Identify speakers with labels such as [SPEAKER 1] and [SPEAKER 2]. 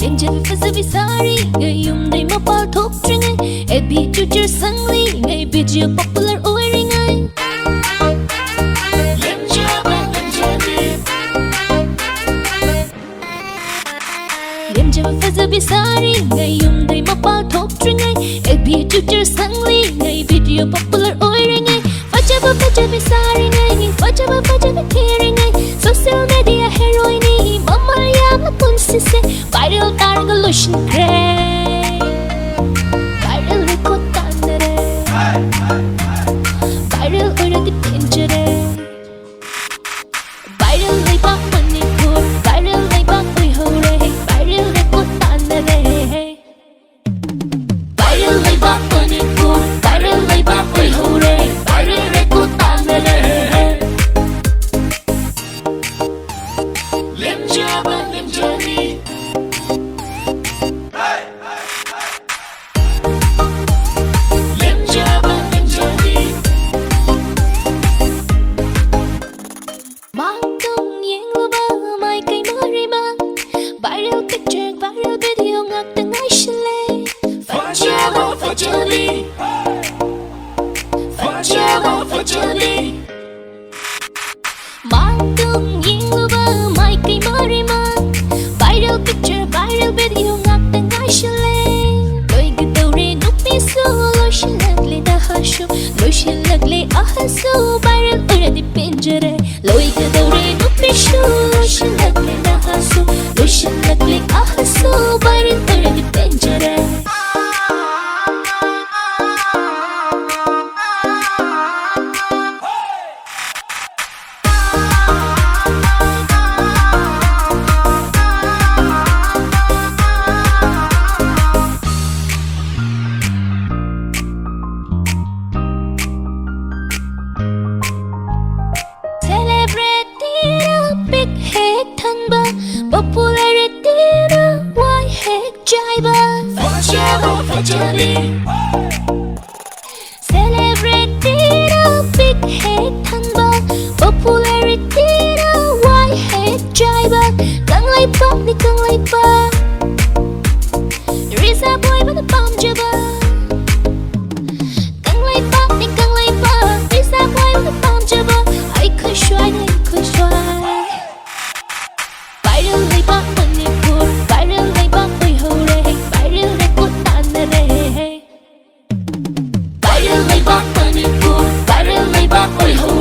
[SPEAKER 1] lemjam fazabi sari ngayum dai mapal thok tringai ebi chuchur sangli ngai bija popular oiringai lemjam fazabi sari ngayum dai mapal thok tringai ebi chuchur sangli ngai bija popular oiringai fajabi sari ngai fajabi thiringai social media heroine mama yam punsi se viral targa lotion cray viral record tandere viral ora di pinjare viral leiba manipur viral leiba oi hore viral record tandere viral leiba manipur viral leiba oi hore viral record tandere viral picture, viral video ngak tengah shile. Fajali. Mangtung ying luba mai kai marima. Viral picture, viral video ngak tengah shile. Loi gitaure nupi so lotion lagle da hashu, lotion lagle ahasu viral ora di pinjare. Loi gitaure nupi so lotion lagle da hasu. Lotion lagle ahasu viral ora di pinjare Celebrity big head thanba popularity why head jaiba Fajali Celebrity big head thanba popularity why head jaiba kang lai pa Risa boy ba pam jaba kang lai pa Risa boy ba pam jaba ai khushwai viral leiba manipur viral leiba oi hore viral record tandere viral leiba manipur viral leiba oi hore